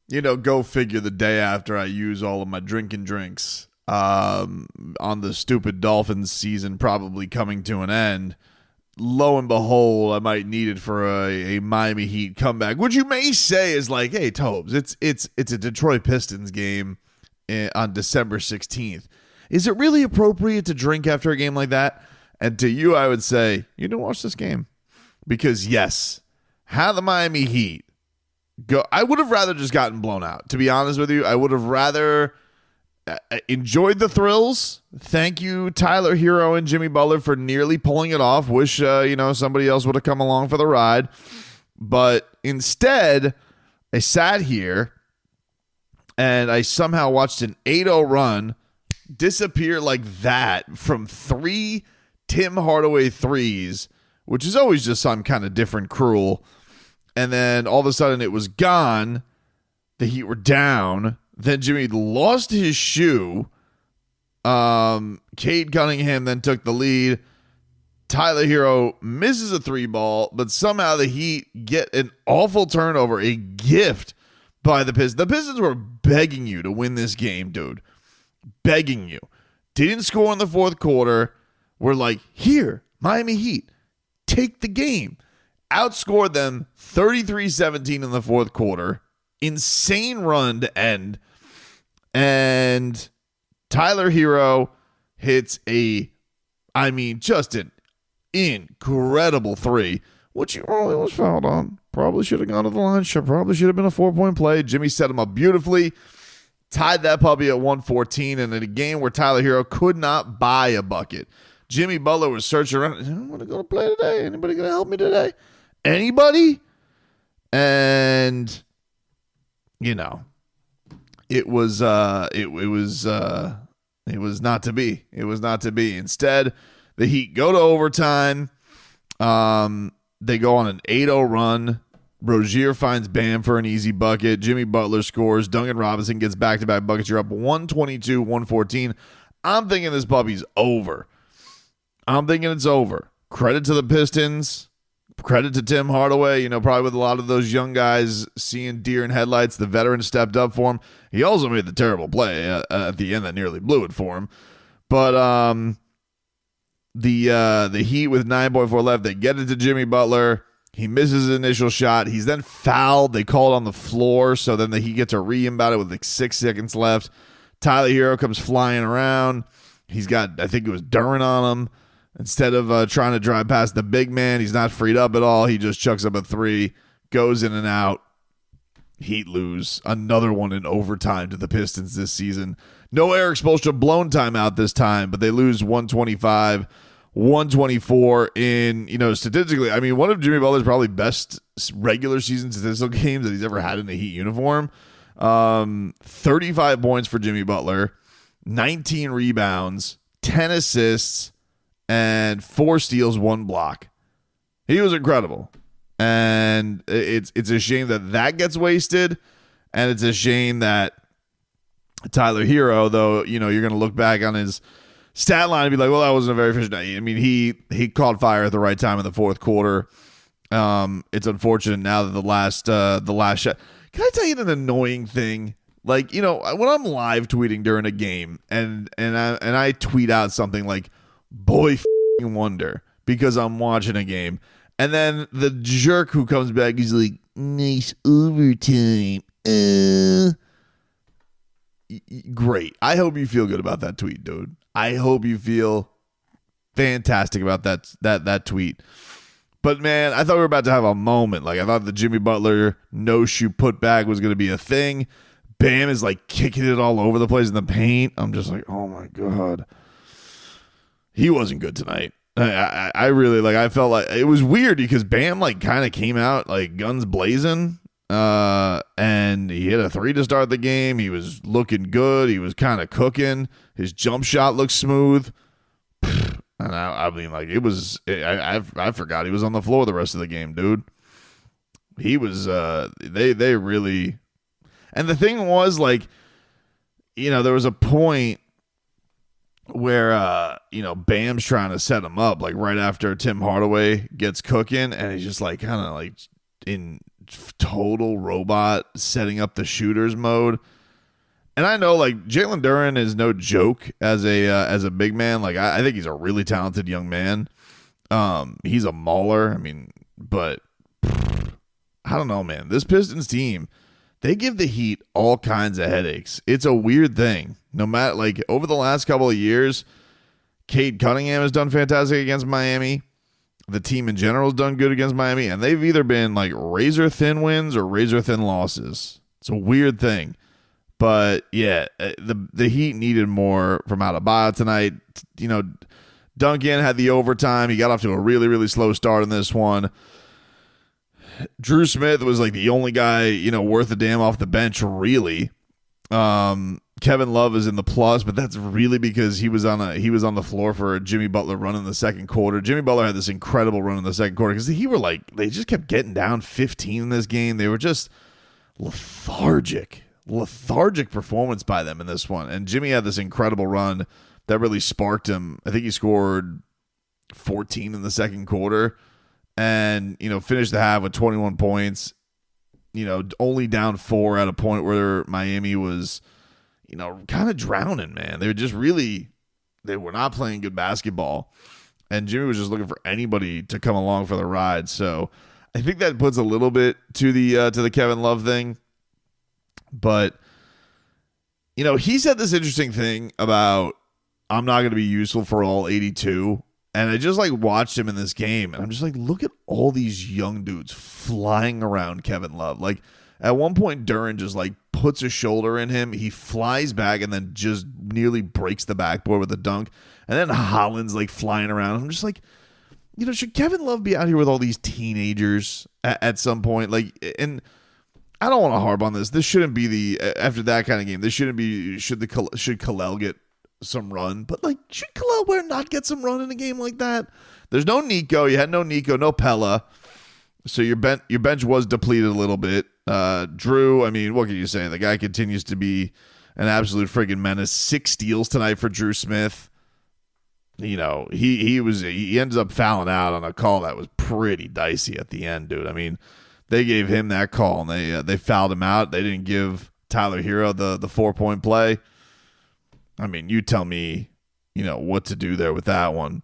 Go figure the day after I use all of my drinking drinks on the stupid Dolphins season probably coming to an end. Lo and behold, I might need it for a Miami Heat comeback, which you may say is like, hey, Tobes, it's a Detroit Pistons game on December 16th. Is it really appropriate to drink after a game like that? And to you, I would say, you didn't watch this game. Because, yes, how the Miami Heat go. I would have rather just gotten blown out, to be honest with you. I would have rather enjoyed the thrills. Thank you, Tyler Herro and Jimmy Butler, for nearly pulling it off. Wish, somebody else would have come along for the ride. But instead, I sat here and I somehow watched an 8-0 run disappear like that from 3 Tim Hardaway threes, which is always just some kind of different cruel. And then all of a sudden it was gone. The Heat were down. Then Jimmy lost his shoe. Cade Cunningham then took the lead. Tyler Herro misses a 3-ball, but somehow the Heat get an awful turnover, a gift by the Pistons. The Pistons were begging you to win this game, dude. Begging you. Didn't score in the fourth quarter. We're like, here, Miami Heat, take the game. Outscored them 33-17 in the fourth quarter. Insane run to end. And Tyler Herro hits just an incredible 3, which he probably was fouled on. Probably should have gone to the line. Probably should have been a 4-point play. Jimmy set him up beautifully. Tied that puppy at 114. And in a game where Tyler Herro could not buy a bucket. Jimmy Butler was searching around. I'm going to go to play today. Anybody going to help me today? Anybody? And it was not to be. It was not to be. Instead, the Heat go to overtime. They go on an 8-0 run. Rozier finds Bam for an easy bucket. Jimmy Butler scores. Duncan Robinson gets back-to-back buckets. You're up 122-114. I'm thinking this puppy's over. I'm thinking it's over. Credit to the Pistons. Credit to Tim Hardaway. Probably with a lot of those young guys seeing deer in headlights, the veteran stepped up for him. He also made the terrible play at the end that nearly blew it for him. But the Heat with 9.4 left, they get it to Jimmy Butler. He misses his initial shot. He's then fouled. They call it on the floor, so then the Heat gets a re-inbound it with like 6 seconds left. Tyler Herro comes flying around. He's got, I think it was Duran on him. Instead of trying to drive past the big man, he's not freed up at all. He just chucks up a 3, goes in and out. Heat lose. Another one in overtime to the Pistons this season. No Eric Spoelstra blown timeout this time, but they lose 125-124 in, statistically. I mean, one of Jimmy Butler's probably best regular season statistical games that he's ever had in a Heat uniform. 35 points for Jimmy Butler, 19 rebounds, 10 assists, and 4 steals, 1 block. He was incredible. And it's a shame that gets wasted. And it's a shame that Tyler Herro, though, you're going to look back on his stat line and be like, well, that wasn't a very efficient night. I mean, he caught fire at the right time in the fourth quarter. It's unfortunate now that the last shot. Can I tell you an annoying thing? Like, when I'm live tweeting during a game and I tweet out something like, boy f***ing wonder, because I'm watching a game. And then the jerk who comes back is like, nice overtime. Great. I hope you feel good about that tweet, dude. I hope you feel fantastic about that tweet. But, man, I thought we were about to have a moment. Like, I thought the Jimmy Butler no-shoe putback was going to be a thing. Bam is, like, kicking it all over the place in the paint. I'm just like, oh, my God. He wasn't good tonight. I really, I felt like it was weird because Bam, kind of came out, guns blazing. And he hit a 3 to start the game. He was looking good. He was kind of cooking. His jump shot looked smooth. And I mean, it was, I forgot he was on the floor the rest of the game, dude. He was, they really, and the thing was, there was a point where, Bam's trying to set him up, right after Tim Hardaway gets cooking, and he's just, kind of, in total robot setting up the shooters mode. And I know like Jalen Duren is no joke as a big man. Like I think he's a really talented young man. He's a mauler. I mean, but I don't know, man. This Pistons team, they give the Heat all kinds of headaches. It's a weird thing. No matter like over the last couple of years, Cade Cunningham has done fantastic against Miami. The team in general has done good against Miami, and they've either been like razor thin wins or razor thin losses. It's a weird thing. But yeah, the Heat needed more from Adebayo tonight. You know, Duncan had the overtime. He got off to a really, really slow start in this one. Drew Smith was like the only guy, you know, worth a damn off the bench, really. Kevin Love is in the plus, but that's really because he was on the floor for a Jimmy Butler run in the second quarter. Jimmy Butler had this incredible run in the second quarter because they just kept getting down 15 in this game. They were just lethargic performance by them in this one. And Jimmy had this incredible run that really sparked him. I think he scored 14 in the second quarter and, you know, finished the half with 21 points, you know, only down 4 at a point where Miami was, you know, kind of drowning, man. They were not playing good basketball. And Jimmy was just looking for anybody to come along for the ride. So I think that puts a little bit to the Kevin Love thing. But, you know, he said this interesting thing about, I'm not going to be useful for all 82. And I just like watched him in this game. And I'm just like, look at all these young dudes flying around Kevin Love. Like at one point, Duren just like puts a shoulder in him. He flies back and then just nearly breaks the backboard with a dunk. And then Holland's like flying around. I'm just like, you know, should Kevin Love be out here with all these teenagers at some point? Like, and I don't want to harp on this. This shouldn't be after that kind of game. This shouldn't be, should Kalel get some run? But like, should Kalel Ware not get some run in a game like that? There's no Nico. You had no Nico, no Pella. So your bench was depleted a little bit. Drew, I mean, what can you say? The guy continues to be an absolute friggin' menace. 6 steals tonight for Drew Smith. You know, he ends up fouling out on a call that was pretty dicey at the end, dude. I mean, they gave him that call and they fouled him out. They didn't give Tyler Herro the 4-point play. I mean, you tell me, you know, what to do there with that one.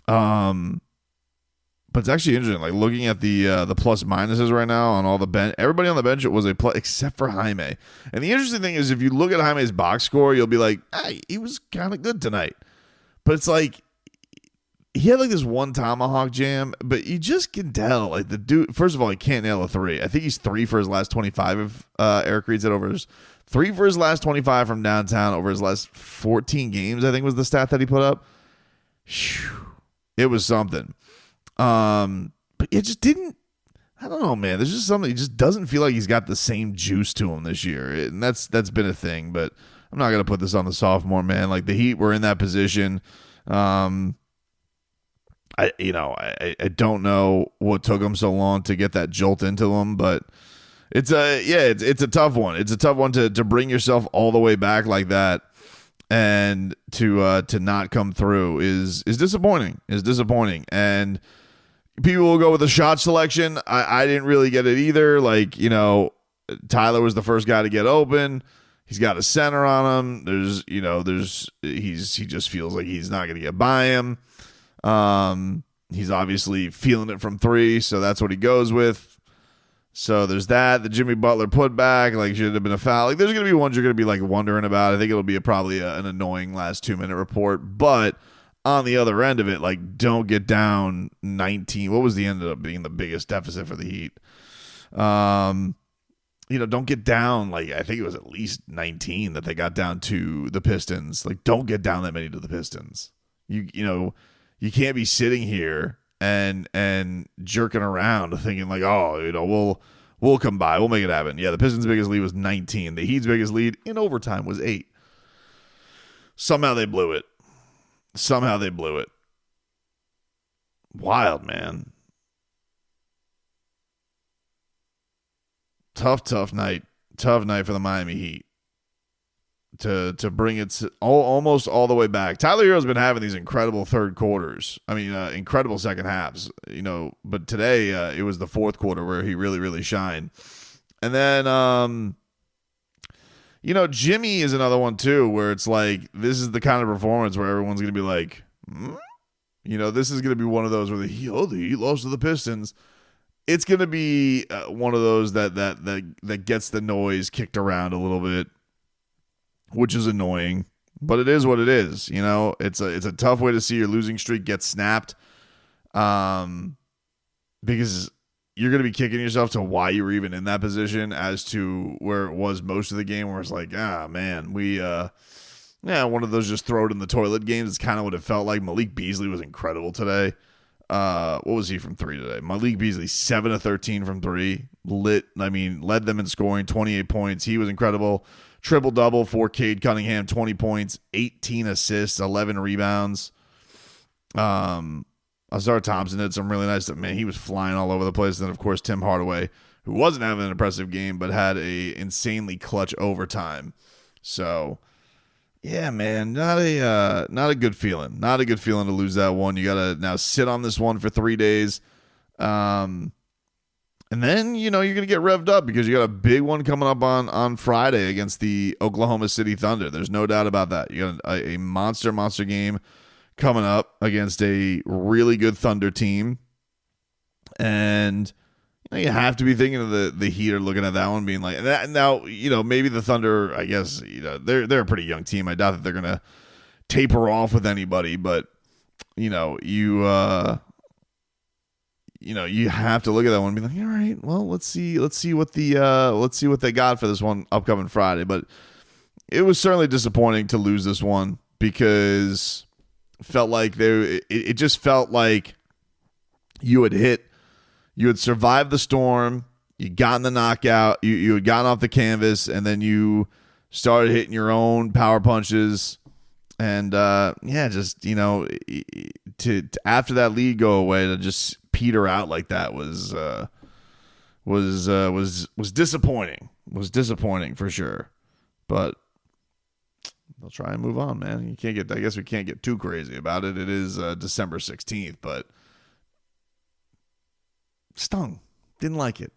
But it's actually interesting, like looking at the plus minuses right now on all the bench. Everybody on the bench was a plus except for Jaime. And the interesting thing is, if you look at Jaime's box score, you'll be like, he was kind of good tonight. But it's like he had like this one tomahawk jam, but you just can tell like the dude. First of all, he can't nail a 3. I think he's 3 for his last 25. If Eric Reed said over his 3 for his last 25 from downtown over his last 14 games. I think was the stat that he put up. Whew. It was something. But it just didn't. I don't know, man. There's just something. He just doesn't feel like he's got the same juice to him this year, and that's been a thing. But I'm not gonna put this on the sophomore, man. Like the Heat were in that position. I don't know what took him so long to get that jolt into him, but it's a tough one. It's a tough one to bring yourself all the way back like that, and to not come through is disappointing. And people will go with the shot selection. I didn't really get it either. Like, you know, Tyler was the first guy to get open. He's got a center on him. He just feels like he's not going to get by him. He's obviously feeling it from 3, so that's what he goes with. So there's that. The Jimmy Butler putback, like, should have been a foul. Like, there's going to be ones you're going to be like wondering about. I think it'll be probably an annoying last 2-minute report. But on the other end of it, like, don't get down 19. What was the end up being the biggest deficit for the Heat? Don't get down, like, I think it was at least 19 that they got down to the Pistons. Like, don't get down that many to the Pistons. You can't be sitting here and jerking around thinking like, we'll come by. We'll make it happen. Yeah, the Pistons' biggest lead was 19. The Heat's biggest lead in overtime was 8. Somehow they blew it. Wild, man. Tough night. Tough night for the Miami Heat. to bring it almost all the way back. Tyler Herro's been having these incredible third quarters. I mean, incredible second halves. But today it was the fourth quarter where he really, really shined. And then, Jimmy is another one too, where it's like this is the kind of performance where everyone's going to be like, this is going to be one of those where the Heat lost to the Pistons. It's going to be one of those that gets the noise kicked around a little bit, which is annoying, but it is what it is. It's a tough way to see your losing streak get snapped, because you're going to be kicking yourself to why you were even in that position as to where it was most of the game, where it's like, man, one of those just throw it in the toilet games. It's kind of what it felt like. Malik Beasley was incredible today. What was he from three today? Malik Beasley, 7 of 13 from three. Led them in scoring, 28 points. He was incredible. Triple-double for Cade Cunningham, 20 points, 18 assists, 11 rebounds. Azar Thompson did some really nice stuff. Man, he was flying all over the place. And then, of course, Tim Hardaway, who wasn't having an impressive game, but had a insanely clutch overtime. So, yeah, man, not a good feeling. Not a good feeling to lose that one. You got to now sit on this one for 3 days. And then, you're going to get revved up because you got a big one coming up on Friday against the Oklahoma City Thunder. There's no doubt about that. You got a monster game coming up against a really good Thunder team. And you have to be thinking of the Heat are looking at that one being like, now, maybe the Thunder, I guess, they're a pretty young team. I doubt that they're going to taper off with anybody, but, you have to look at that one and be like, all right, well, let's see what they got for this one upcoming Friday. But it was certainly disappointing to lose this one because it felt like it just felt like you had survived the storm, you got in the knockout, you had gotten off the canvas, and then you started hitting your own power punches. And to after that lead go away, to just peter out like that was disappointing. Was disappointing for sure. But they'll try and move on, man. I guess we can't get too crazy about it. It is December 16th, but stung. Didn't like it.